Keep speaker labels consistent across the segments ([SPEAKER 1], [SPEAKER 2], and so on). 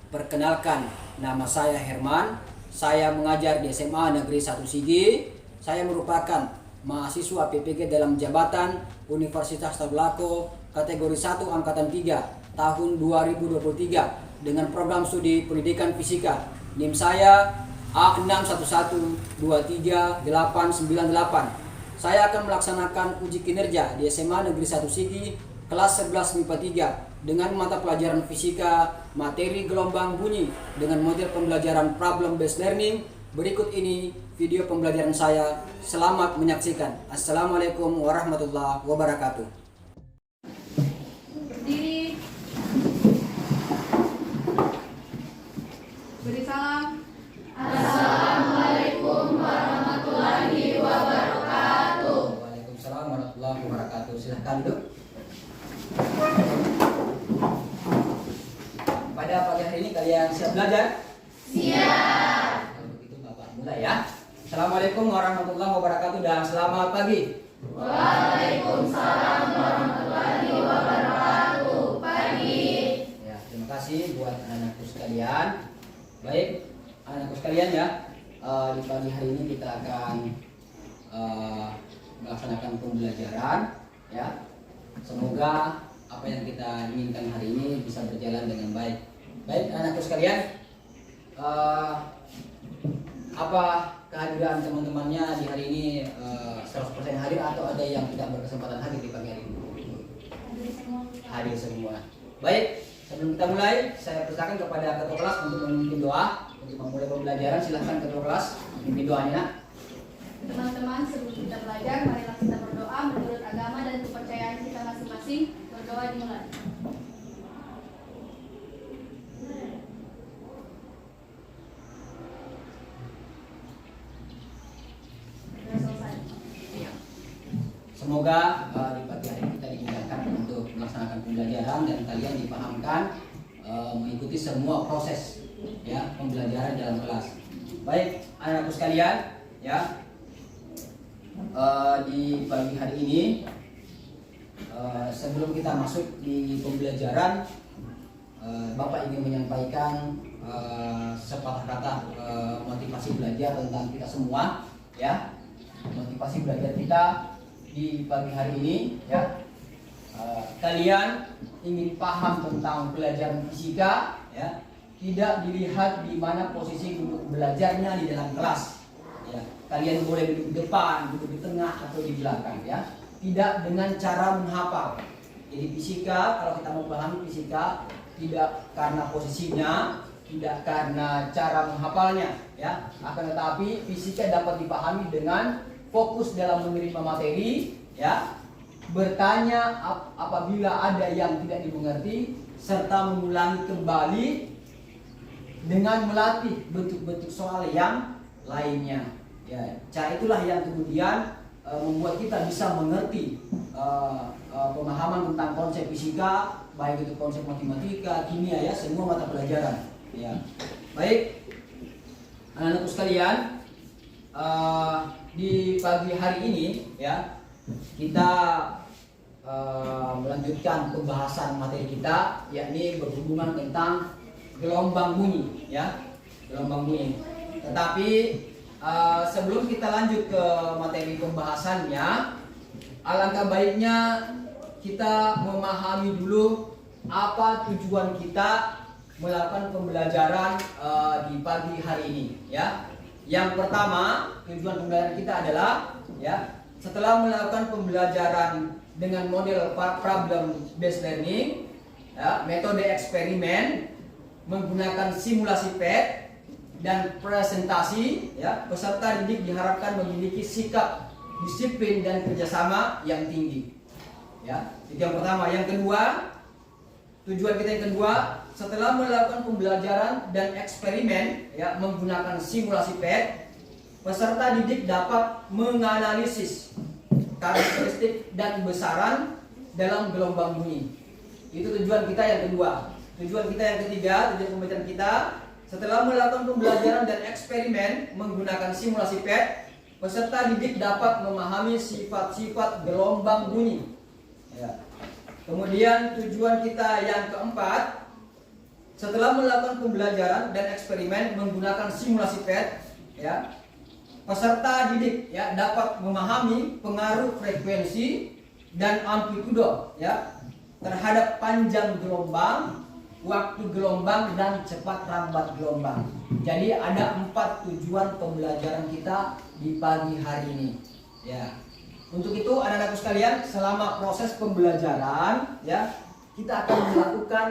[SPEAKER 1] Perkenalkan, nama saya Herman. Saya mengajar di SMA Negeri 1 Sigi. Saya merupakan mahasiswa PPG dalam jabatan Universitas Tadulako kategori 1 angkatan 3 tahun 2023 dengan program studi pendidikan fisika. NIM saya A61123898. Saya akan melaksanakan uji kinerja di SMA Negeri 1 Sigi kelas 11 MIPA 3 dengan mata pelajaran fisika materi gelombang bunyi dengan model pembelajaran problem based learning. Berikut ini video pembelajaran saya. Selamat menyaksikan. Assalamualaikum warahmatullahi wabarakatuh.
[SPEAKER 2] Berdiri. Beri salam.
[SPEAKER 3] Assalamualaikum warahmatullahi wabarakatuh.
[SPEAKER 1] Waalaikumsalam warahmatullahi wabarakatuh. Silahkan duduk. Pada pagi hari ini kalian siap belajar?
[SPEAKER 3] Siap.
[SPEAKER 1] Kalau begitu Bapak mulai ya. Assalamualaikum warahmatullahi wabarakatuh dan selamat pagi.
[SPEAKER 3] Waalaikumsalam warahmatullahi wabarakatuh. Pagi.
[SPEAKER 1] Ya, terima kasih buat anak-anakku sekalian. Baik, anak-anakku sekalian ya. Di pagi hari ini kita akan melaksanakan pembelajaran ya. Semoga apa yang kita inginkan hari ini bisa berjalan dengan baik. Baik, anak-anakku sekalian, apa kehadiran teman-temannya di hari ini 100% hadir atau ada yang tidak berkesempatan hadir di pagi hari ini? Hadir semua. Baik, sebelum kita mulai, saya persilakan kepada ketua kelas untuk memimpin doa untuk memulai pembelajaran. Silahkan ketua kelas memimpin doanya.
[SPEAKER 2] Teman-teman, sebelum kita belajar, marilah kita berdoa menurut agama dan kepercayaan kita masing-masing. Berdoa dimulai. Sudah selesai.
[SPEAKER 1] Semoga di pagi hari kita dimudahkan untuk melaksanakan pembelajaran dan kalian dipahamkan mengikuti semua proses ya pembelajaran dalam kelas. Baik, anak-anakku sekalian ya, di pagi hari ini sebelum kita masuk di pembelajaran, Bapak ingin menyampaikan sepatah kata motivasi belajar tentang kita semua ya. Motivasi belajar kita di pagi hari ini ya, kalian ingin paham tentang pelajaran fisika ya, tidak dilihat di mana posisi duduk belajarnya di dalam kelas ya. Kalian boleh duduk di depan, duduk di tengah atau di belakang ya, tidak dengan cara menghafal. Jadi fisika, kalau kita mau paham fisika, tidak karena posisinya, tidak karena cara menghafalnya ya, akan tetapi fisika dapat dipahami dengan fokus dalam menerima materi ya, bertanya apabila ada yang tidak dimengerti, serta mengulangi kembali dengan melatih bentuk-bentuk soal yang lainnya ya. Cara itulah yang kemudian membuat kita bisa mengerti pemahaman tentang konsep fisika, baik itu konsep matematika, kimia ya, semua mata pelajaran ya. Baik, anak-anakku sekalian, di pagi hari ini ya, kita melanjutkan pembahasan materi kita, yakni berhubungan tentang gelombang bunyi ya, gelombang bunyi. Tetapi sebelum kita lanjut ke materi pembahasannya, alangkah baiknya kita memahami dulu apa tujuan kita melakukan pembelajaran di pagi hari ini ya. Yang pertama, tujuan pembelajaran kita adalah ya, setelah melakukan pembelajaran dengan model problem based learning ya, metode eksperimen menggunakan simulasi PET dan presentasi ya, peserta didik diharapkan memiliki sikap disiplin dan kerjasama yang tinggi ya. Itu yang pertama. Yang kedua, tujuan kita yang kedua, setelah melakukan pembelajaran dan eksperimen ya, menggunakan simulasi PET, peserta didik dapat menganalisis karakteristik dan besaran dalam gelombang bunyi. Itu tujuan kita yang kedua. Tujuan kita yang ketiga, tujuan pembelajaran kita, setelah melakukan pembelajaran dan eksperimen menggunakan simulasi PET, peserta didik dapat memahami sifat-sifat gelombang bunyi ya. Kemudian tujuan kita yang keempat, setelah melakukan pembelajaran dan eksperimen menggunakan simulasi PET, ya, peserta didik ya dapat memahami pengaruh frekuensi dan amplitudo ya terhadap panjang gelombang, waktu gelombang, dan cepat rambat gelombang. Jadi ada 4 tujuan pembelajaran kita di pagi hari ini. Ya. Untuk itu anak-anakku sekalian, selama proses pembelajaran ya kita akan melakukan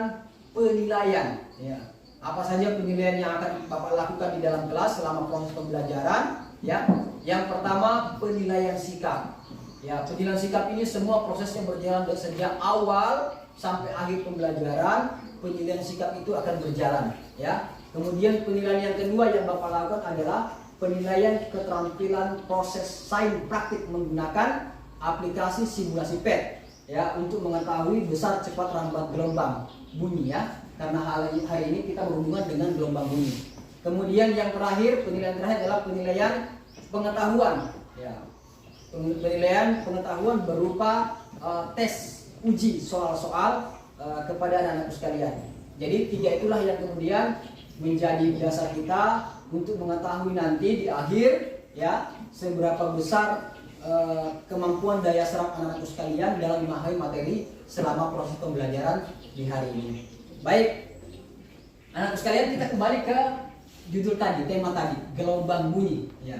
[SPEAKER 1] penilaian. Ya. Apa saja penilaian yang akan Bapak lakukan di dalam kelas selama proses pembelajaran? Ya, yang pertama penilaian sikap. Ya, penilaian sikap ini semua prosesnya berjalan dari sejak awal sampai akhir pembelajaran. Penilaian sikap itu akan berjalan. Ya, kemudian penilaian yang kedua yang Bapak lakukan adalah penilaian keterampilan proses sains praktik menggunakan aplikasi simulasi PET. Ya, untuk mengetahui besar cepat rambat gelombang bunyi ya. Karena hari ini kita berhubungan dengan gelombang bunyi. Kemudian yang terakhir, penilaian terakhir adalah penilaian pengetahuan. Ya. Penilaian pengetahuan berupa tes uji soal-soal kepada anak-anak sekalian. Jadi 3 itulah yang kemudian menjadi dasar kita untuk mengetahui nanti di akhir ya seberapa besar kemampuan daya serap anak-anak sekalian dalam memahami materi selama proses pembelajaran di hari ini. Baik, anak sekalian, kita kembali ke judul tadi, tema tadi, gelombang bunyi. Ya,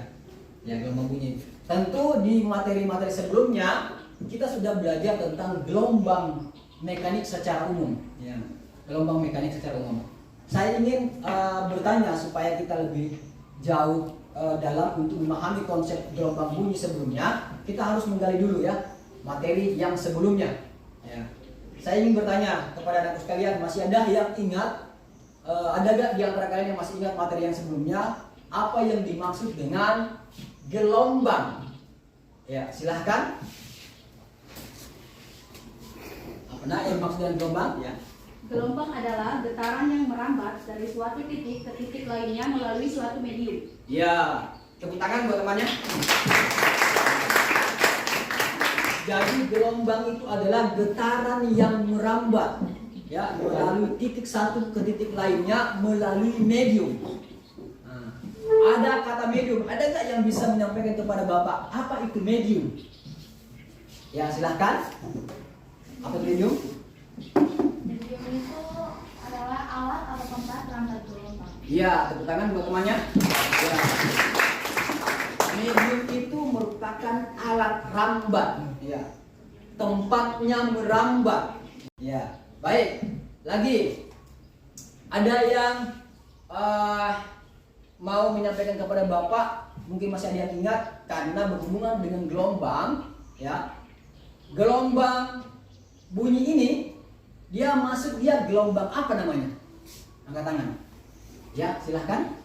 [SPEAKER 1] gelombang bunyi. Tentu di materi-materi sebelumnya kita sudah belajar tentang gelombang mekanik secara umum. Ya, gelombang mekanik secara umum. Saya ingin bertanya supaya kita lebih jauh dalam untuk memahami konsep gelombang bunyi sebelumnya. Kita harus menggali dulu ya materi yang sebelumnya. Ya. Saya ingin bertanya kepada anak sekalian, masih ada yang ingat? Ada gak di antara kalian yang masih ingat materi yang sebelumnya? Apa yang dimaksud dengan gelombang? Ya, silahkan. Apa yang dimaksud dengan gelombang? Ya.
[SPEAKER 2] Gelombang adalah getaran yang merambat dari suatu titik ke titik lainnya melalui suatu medium.
[SPEAKER 1] Ya, tepuk tangan buat temannya. Jadi gelombang itu adalah getaran yang merambat ya melalui titik satu ke titik lainnya melalui medium. Nah, ada kata medium. Ada nggak yang bisa menyampaikan kepada Bapak apa itu medium? Ya, silahkan. Apa itu medium?
[SPEAKER 2] Medium itu adalah alat atau tempat rambat gelombang.
[SPEAKER 1] Iya, tepuk tangan buat temannya. Ya. Medium itu merupakan alat rambat, ya. Tempatnya merambat, ya. Baik, lagi ada yang mau menyampaikan kepada Bapak, mungkin masih ada yang ingat karena berhubungan dengan gelombang, ya. Gelombang bunyi ini dia masuk gelombang apa namanya? Angkat tangan. Ya, silahkan.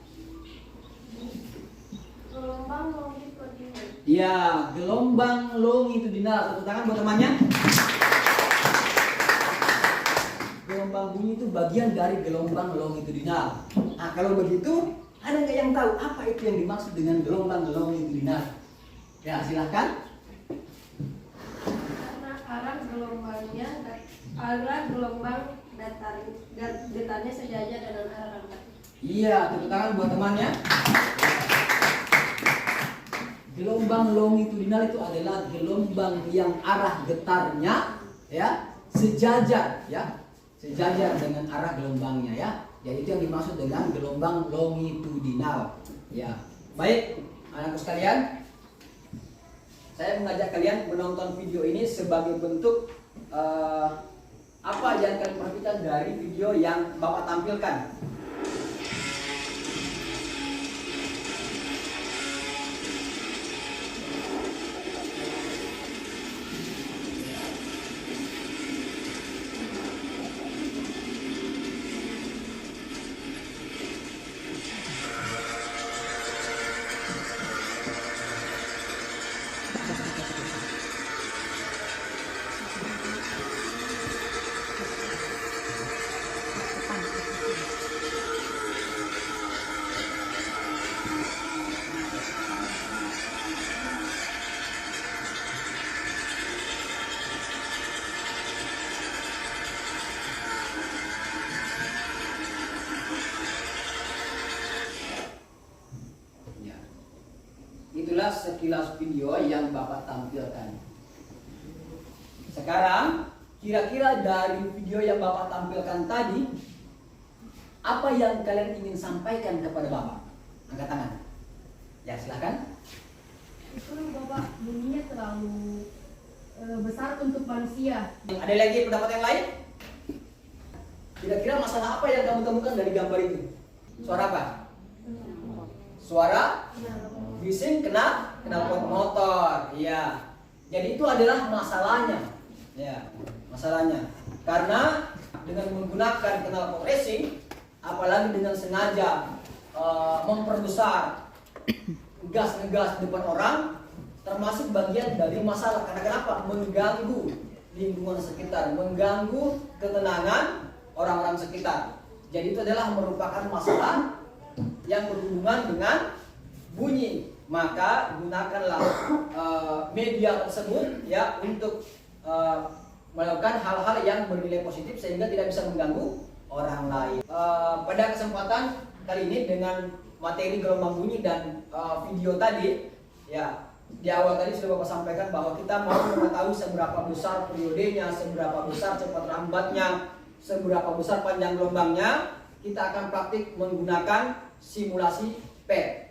[SPEAKER 2] Gelombang longitudinal.
[SPEAKER 1] Ya, gelombang longitudinal. Tepuk tangan buat temannya. Gelombang bunyi itu bagian dari gelombang longitudinal. Nah, kalau begitu, ada nggak yang tahu apa itu yang dimaksud dengan gelombang longitudinal? Ya, silahkan.
[SPEAKER 2] Karena arah gelombang datarnya sejajar dengan arah rambat.
[SPEAKER 1] Iya, tepuk tangan buat temannya. Gelombang longitudinal itu adalah gelombang yang arah getarnya ya sejajar dengan arah gelombangnya ya. Jadi itu yang dimaksud dengan gelombang longitudinal. Ya. Baik, anakku sekalian, saya mengajak kalian menonton video ini sebagai bentuk apa yang kalian perhatikan dari video yang Bapak tampilkan. sekilas video yang Bapak tampilkan. Sekarang, kira-kira dari video yang Bapak tampilkan tadi, apa yang kalian ingin sampaikan kepada Bapak? Angkat tangan. Ya, silakan.
[SPEAKER 2] Itu Bapak bunyinya terlalu besar untuk manusia.
[SPEAKER 1] Ada lagi pendapat yang lain? Kira-kira masalah apa yang kamu temukan dari gambar itu? Suara apa? Suara bising knalpot motor. Iya. Jadi itu adalah masalahnya. Ya, masalahnya. Karena dengan menggunakan knalpot racing, apalagi dengan sengaja memperbesar ngegas depan orang, termasuk bagian dari masalah. Karena kenapa? Mengganggu lingkungan sekitar, mengganggu ketenangan orang-orang sekitar. Jadi itu adalah merupakan masalah yang berhubungan dengan bunyi. Maka gunakanlah media tersebut ya untuk melakukan hal-hal yang bernilai positif sehingga tidak bisa mengganggu orang lain. Pada kesempatan kali ini dengan materi gelombang bunyi dan video tadi, ya di awal tadi sudah Bapak sampaikan bahwa kita mau mengetahui seberapa besar periodenya, seberapa besar cepat lambatnya, seberapa besar panjang gelombangnya. Kita akan praktik menggunakan simulasi PET.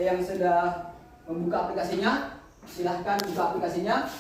[SPEAKER 1] Yang sudah membuka aplikasinya, silahkan buka aplikasinya.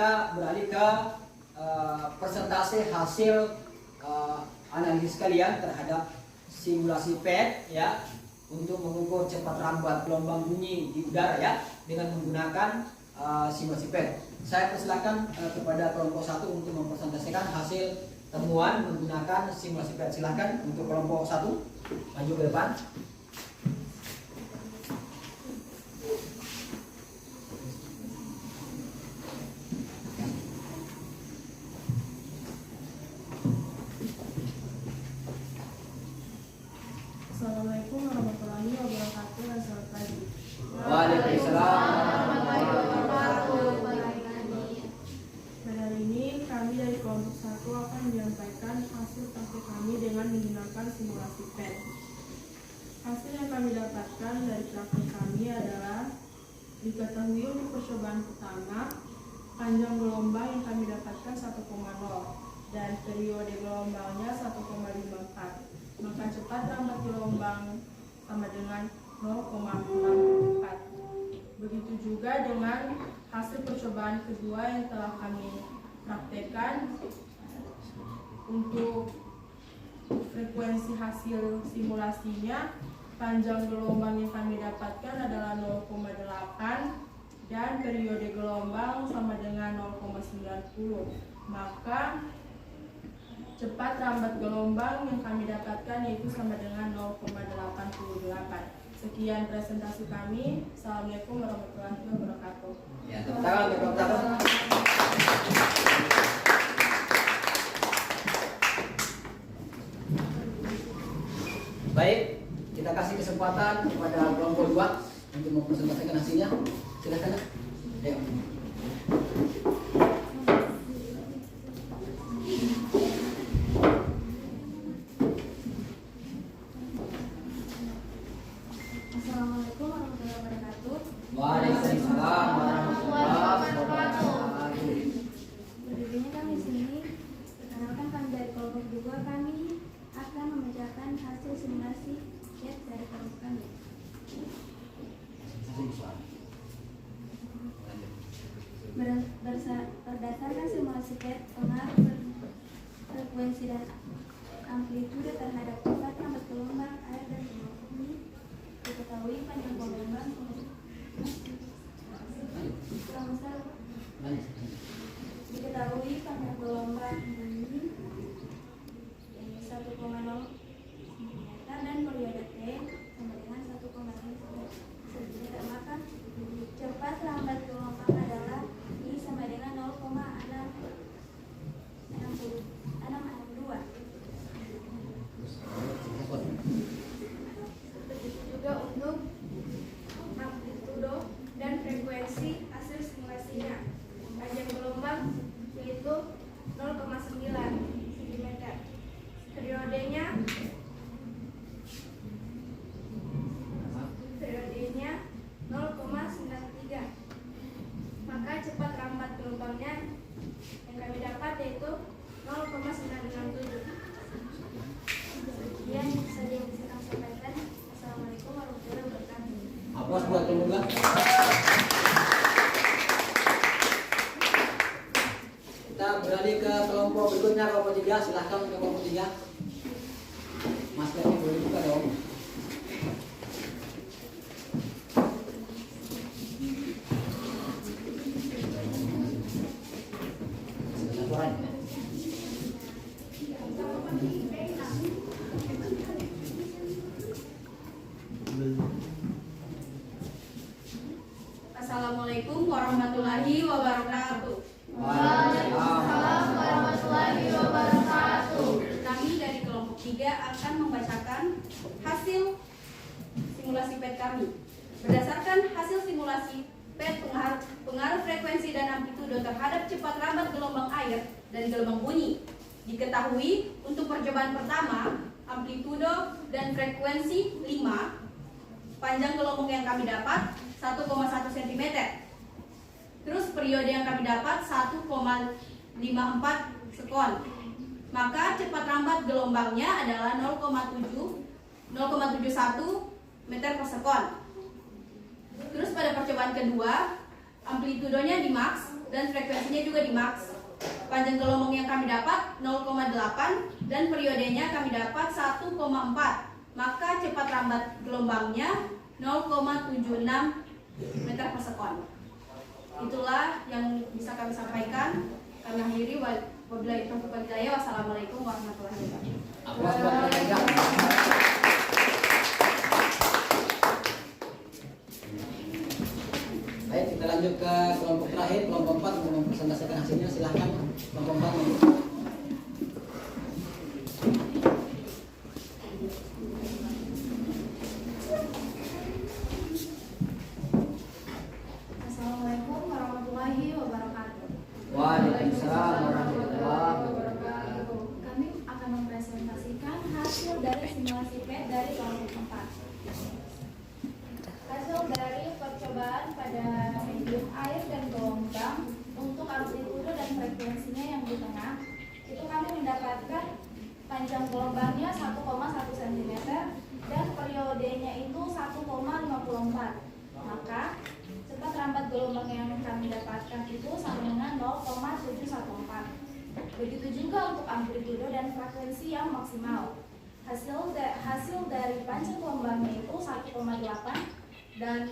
[SPEAKER 1] kita beralih ke persentase hasil analisis kalian terhadap simulasi PET ya, untuk mengukur cepat rambat gelombang bunyi di udara ya dengan menggunakan simulasi PET. Saya persilakan kepada kelompok 1 untuk mempresentasikan hasil temuan menggunakan simulasi PET. Silakan untuk kelompok 1 maju ke depan.
[SPEAKER 4] Assalamualaikum warahmatullahi wabarakatuh dan selamat pagi.
[SPEAKER 1] Waalaikumsalam.
[SPEAKER 4] Pada hari ini kami dari kelompok 1 akan menyampaikan hasil praktik kami dengan menggunakan simulasi PET. Hasil yang kami dapatkan dari praktik kami adalah diketahui untuk percobaan pertama panjang gelombang yang kami dapatkan 1,0 dan periode gelombangnya 1,54. Maka cepat rambat gelombang sama dengan 0,64. Begitu juga dengan hasil percobaan kedua yang telah kami praktekkan. Untuk frekuensi hasil simulasinya, panjang gelombang yang kami dapatkan adalah 0,8 dan periode gelombang sama dengan 0,90. Maka cepat rambat gelombang yang kami dapatkan yaitu sama dengan 0,88. Sekian presentasi kami. Assalamualaikum warahmatullahi wabarakatuh.
[SPEAKER 1] Ya, tepuk tangan, tepuk tangan. Baik, kita kasih kesempatan kepada kelompok 2 untuk mempresentasikan hasilnya. Silakan. Ayo.
[SPEAKER 2] Assalamualaikum warahmatullahi wabarakatuh.
[SPEAKER 1] Waalaikumsalam warahmatullahi wabarakatuh.
[SPEAKER 2] Berdirinya kami di sini, perkenalkan kami dari kelompok 2, kami akan membacakan hasil simulasi PET dari kelompok kami. Berdasarkan simulasi PET, pengaruh frekuensi dan amplitude terhadap cepat rambat gelombang air dan gelombang bumi diketahui panjang gelombang diketahui panjang gelombang bumi 1,0 mm dan periode T sama dengan 1,5 cm. Maka cepat lambat gelombang adalah I sama dengan 0,662. Juga untuk amplitudo dan frekuensi hasil simulasinya. Panjang gelombang yaitu 0,9 cm. Periodenya 0,93. Maka cepat rambat gelombangnya yang kami dapat yaitu 0,967. Sekian saja yang bisa kami sampaikan. Assalamualaikum warahmatullahi wabarakatuh.
[SPEAKER 1] Aplaus buat kelompok 2. Kita beralih ke kelompok berikutnya, kelompok 3. Silahkan ke kelompok 3. Maskernya boleh buka dong. Sebentar suaranya.
[SPEAKER 2] Assalamualaikum warahmatullahi wabarakatuh.
[SPEAKER 3] Waalaikumsalam warahmatullahi wabarakatuh.
[SPEAKER 2] Kami dari kelompok 3 akan membacakan hasil simulasi PET kami. Berdasarkan hasil simulasi PET pengaruh frekuensi dan amplitudo terhadap cepat rambat gelombang air dan gelombang bunyi. Diketahui untuk percobaan pertama, amplitudo dan frekuensi 5, panjang gelombang yang kami dapat 1,1 cm. Terus periode yang kami dapat 1,54 sekon. Maka cepat rambat gelombangnya adalah 0,71 meter per sekon. Terus pada percobaan kedua, amplitudonya di max dan frekuensinya juga di max. Panjang gelombang yang kami dapat 0,8 dan periodenya kami dapat 1,4. Maka cepat rambat gelombangnya 0,76 meter per sekon. Itulah yang bisa kami sampaikan. Kami akhiri. Wabillahi taufiq wal hidayah. Wassalamualaikum warahmatullahi wabarakatuh.
[SPEAKER 1] Aplaus buat mereka. Baik, kita lanjut ke kelompok terakhir, kelompok 4 untuk mempresentasikan hasilnya. Silahkan kelompok 4.
[SPEAKER 3] Assalamualaikum warahmatullahi wabarakatuh.
[SPEAKER 1] Waalaikumsalam warahmatullahi wabarakatuh.
[SPEAKER 3] Kami akan mempresentasikan hasil dari simulasi PET dari kelompok 4. Hasil dari percobaan pada medium air dan gelombang untuk amplitudo dan frekuensinya yang di tengah, itu kami mendapatkan panjang gelombangnya 1,1 cm dan periodenya itu 1,54. Maka cepat rambat gelombang yang kami dapatkan itu sama dengan 0,714. Begitu juga untuk amplitudo dan frekuensi yang maksimal. Hasil dari panjang gelombangnya itu 1,8 dan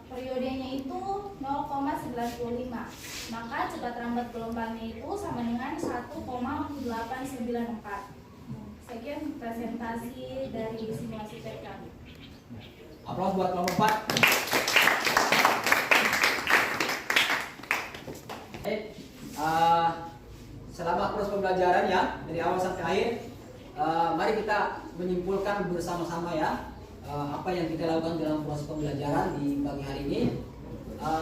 [SPEAKER 3] periodenya itu 0,95. Maka cepat rambat gelombangnya itu sama dengan 1,894. Sekian presentasi dari simulasi PET kami.
[SPEAKER 1] Aplaus buat kelompok 4. Baik, selama proses pembelajaran ya, dari awal sampai akhir, mari kita menyimpulkan bersama-sama ya apa yang kita lakukan dalam proses pembelajaran di pagi hari ini.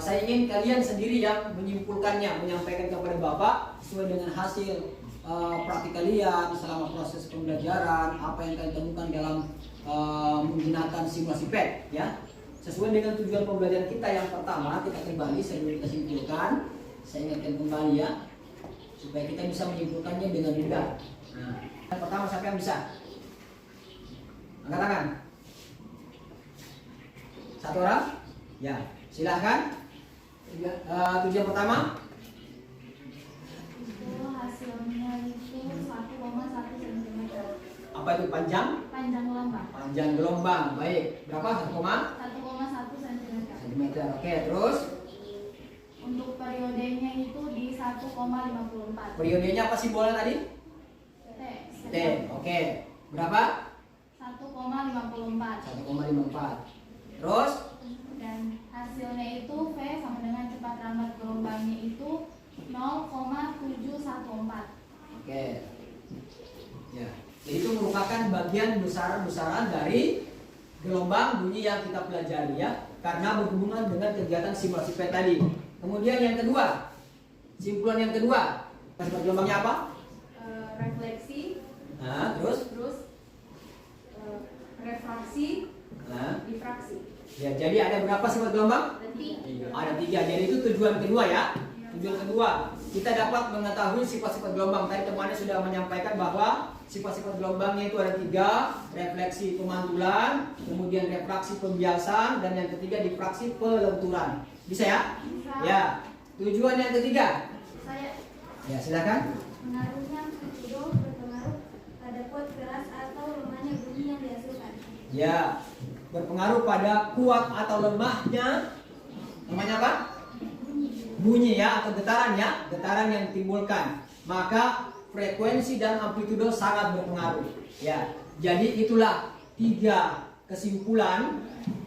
[SPEAKER 1] Saya ingin kalian sendiri yang menyimpulkannya, menyampaikan kepada Bapak sesuai dengan hasil praktik kalian selama proses pembelajaran, apa yang kalian temukan dalam menggunakan simulasi PET ya. Sesuai dengan tujuan pembelajaran kita yang pertama, kita kembali sebelum kita simpulkan, saya ingatkan kembali ya, supaya kita bisa menyimpulkannya dengan mudah. Nah, yang pertama siapa yang bisa? Angkat tangan. Satu orang? Ya, silahkan. Tujuan pertama?
[SPEAKER 3] Itu hasilnya itu 1,1 cm.
[SPEAKER 1] Apa itu panjang?
[SPEAKER 3] Panjang gelombang
[SPEAKER 1] Panjang gelombang. Baik. Berapa?
[SPEAKER 3] 1,1 cm.
[SPEAKER 1] cm. Oke, terus
[SPEAKER 3] Untuk periodenya itu di 1,54.
[SPEAKER 1] periodenya apa simbolnya tadi? T. Oke. Berapa?
[SPEAKER 3] 1,54.
[SPEAKER 1] 1,54. Terus
[SPEAKER 3] Dan hasilnya itu V sama dengan cepat rambat gelombangnya itu 0,714.
[SPEAKER 1] oke. Ya. Jadi itu merupakan bagian besaran-besaran dari gelombang bunyi yang kita pelajari ya, karena berhubungan dengan kegiatan simulasi PET tadi. Kemudian yang kedua, simpulan yang kedua, sifat gelombangnya apa?
[SPEAKER 2] Refleksi,
[SPEAKER 1] Nah, terus?
[SPEAKER 2] refraksi,
[SPEAKER 1] Nah,
[SPEAKER 2] difraksi.
[SPEAKER 1] ya, jadi ada berapa sifat gelombang? Ada 3. Jadi itu tujuan kedua ya. Tujuan kedua, kita dapat mengetahui sifat-sifat gelombang. Tadi temannya sudah menyampaikan bahwa sifat-sifat gelombangnya itu ada 3: refleksi pemantulan, kemudian refraksi pembiasan, dan yang ketiga difraksi pelenturan. Bisa ya?
[SPEAKER 3] Bisa.
[SPEAKER 1] Ya. Tujuan yang ketiga.
[SPEAKER 3] Saya
[SPEAKER 1] Ya, silakan.
[SPEAKER 3] pengaruhnya amplitudo berpengaruh pada kuat keras atau lemahnya bunyi yang dihasilkan.
[SPEAKER 1] Ya, berpengaruh pada kuat atau lemahnya. Namanya apa? Bunyi ya, atau getaran ya, getaran yang ditimbulkan. Maka frekuensi dan amplitudo sangat berpengaruh. Ya, jadi itulah 3 kesimpulan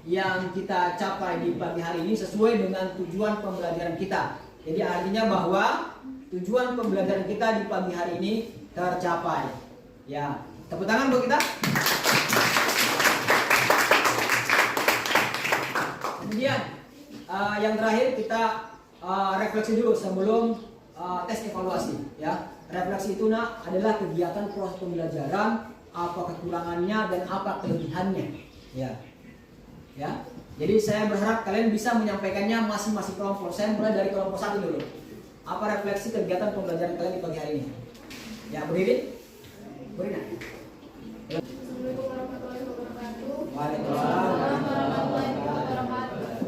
[SPEAKER 1] yang kita capai di pagi hari ini sesuai dengan tujuan pembelajaran kita. Jadi artinya bahwa tujuan pembelajaran kita di pagi hari ini tercapai. Ya, tepuk tangan buat kita. Kemudian yang terakhir kita refleksi dulu sebelum tes evaluasi ya. Refleksi itu adalah kegiatan proses pembelajaran, apa kekurangannya dan apa kelebihannya ya. Ya. Jadi saya berharap kalian bisa menyampaikannya masing-masing kelompok. Saya mulai dari kelompok 1 dulu. Apa refleksi kegiatan pembelajaran kalian di pagi hari ini? Ya, berdiri. Berdiri.
[SPEAKER 4] Assalamualaikum warahmatullahi wabarakatuh.
[SPEAKER 1] Waalaikumsalam.
[SPEAKER 3] Warahmatullahi wabarakatuh.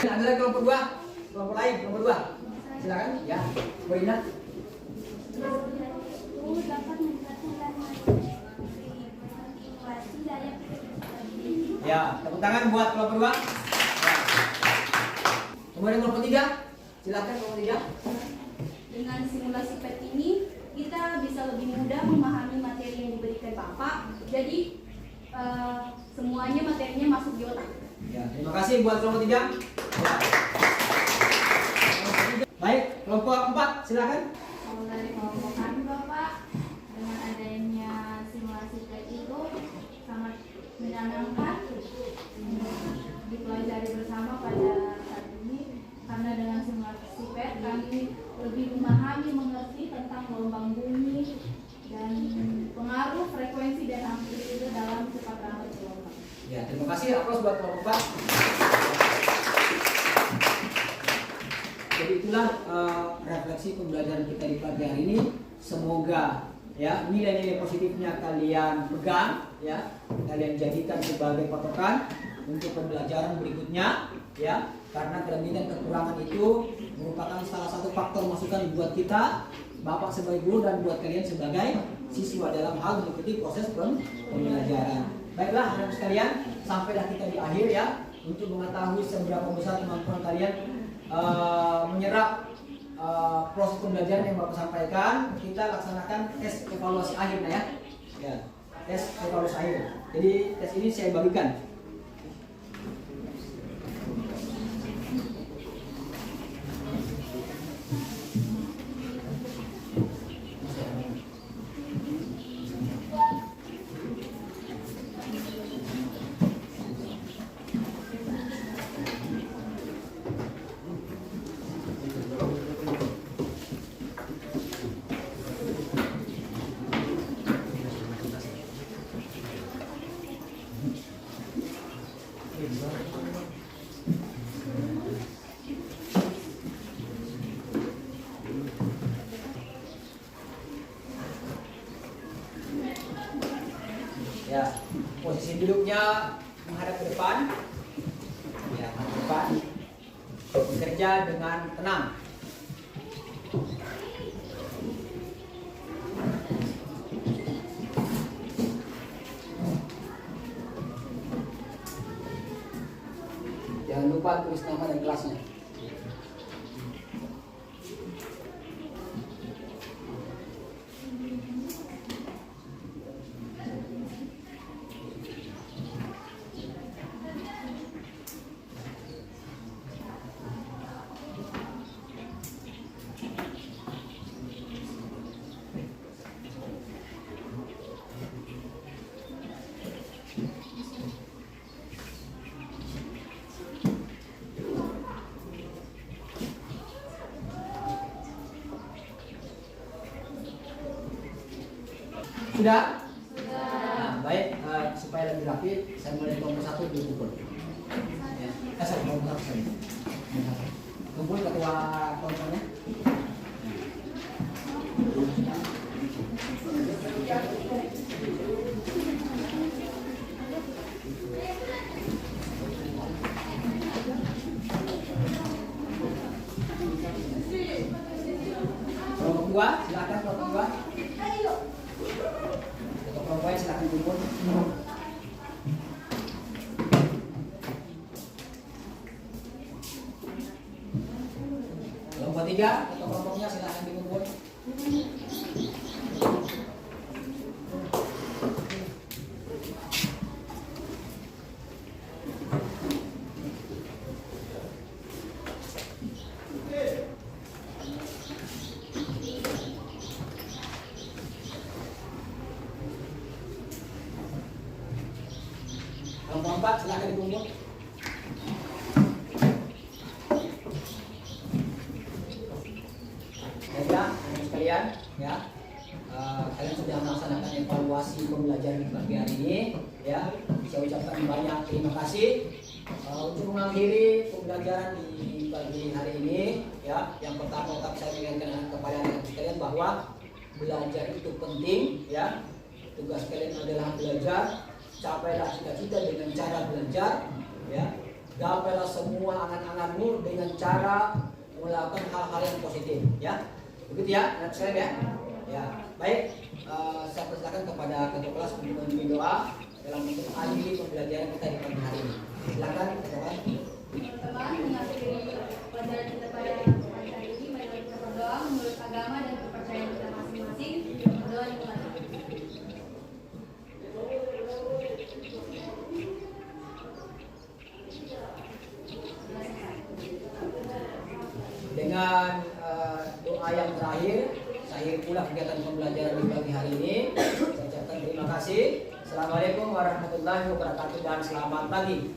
[SPEAKER 1] Ada lagi kelompok 2, kelompok lain, kelompok 2. Silakan, ya, Bu Rina.
[SPEAKER 3] dapat meningkatkan manipulasi daya prediksi.
[SPEAKER 1] Ya, tepuk tangan buat kelompok 2. Ya. Kemudian kelompok 3. Silakan kelompok 3.
[SPEAKER 2] Dengan simulasi PET ini, kita bisa lebih mudah memahami materi yang diberikan Bapak. Jadi, semuanya materinya masuk di otak.
[SPEAKER 1] Ya, terima kasih buat kelompok 3. Ya. Baik, kelompok 4, silakan.
[SPEAKER 3] Kalau dari kelompok kami Bapak, dengan adanya simulasi PET itu sangat menyenangkan dipelajari bersama pada saat ini, karena dengan simulasi PET kami lebih memahami, mengerti tentang gelombang bumi dan pengaruh frekuensi dan amplitude dalam cepat lambat gelombang.
[SPEAKER 1] Ya, terima kasih. Aplaus buat kelompok 4. Jadi itulah refleksi pembelajaran kita di pagi hari ini. Semoga ya nilai-nilai positifnya kalian pegang, ya kalian jadikan sebagai patokan untuk pembelajaran berikutnya, ya karena kelebihan dan kekurangan itu merupakan salah satu faktor masukan buat kita, Bapak sebagai guru dan buat kalian sebagai siswa dalam hal mengikuti proses pembelajaran. Baiklah anak sekalian, sampailah kita di akhir ya untuk mengetahui seberapa besar kemampuan kalian menyerap proses pembelajaran yang Bapak sampaikan. Kita laksanakan tes evaluasi akhir ya. Ya, tes evaluasi akhir. Jadi tes ini saya bagikan. Ya, posisi duduknya menghadap ke depan. Ya, menghadap ke depan. Bekerja dengan tenang. Jangan lupa tulis nama dan kelasnya. Sudah? Nah, baik, supaya lebih rapi, saya mulai kelompok 1 dikumpul. Ya. Sorry, kelompok 1 sorry. Kumpul ketua kelompoknya. Kelompok 2, silakan kelompok 2. Kelompoknya silakan kumpul. Kelompok 3 atau kelompoknya silakan dikumpul. Kelompok 4 silakan dikumpul. Baiklah, teman sekalian, ya. Kalian sudah melaksanakan evaluasi pembelajaran di pagi hari ini, ya. Saya ucapkan banyak terima kasih untuk mengakhiri pembelajaran di pagi hari ini, ya. Yang pertama tetap saya ingatkan kepada anak sekalian bahwa belajar itu penting, ya. Tugas kalian adalah belajar. Capailah cita-cita dengan cara belajar, ya. gapailah semua angan-anganmu dengan cara melakukan hal-hal yang positif, ya. Begitu ya, ingat sekali ya. Ya, baik. Saya persilakan kepada ketua kelas untuk memimpin doa dalam mengakhiri pembelajaran kita di pagi hari ini. Silakan, ketua.
[SPEAKER 2] Teman-teman, mengakhiri pelajaran kita pada pagi hari ini, mari kita berdoa menurut agama dan kepercayaan kita masing-masing. Berdoa dimulai.
[SPEAKER 1] Dengan doa yang terakhir, saya akhiri pula kegiatan pembelajaran di pagi hari ini. Saya ucapkan terima kasih. Assalamualaikum warahmatullahi wabarakatuh dan selamat pagi.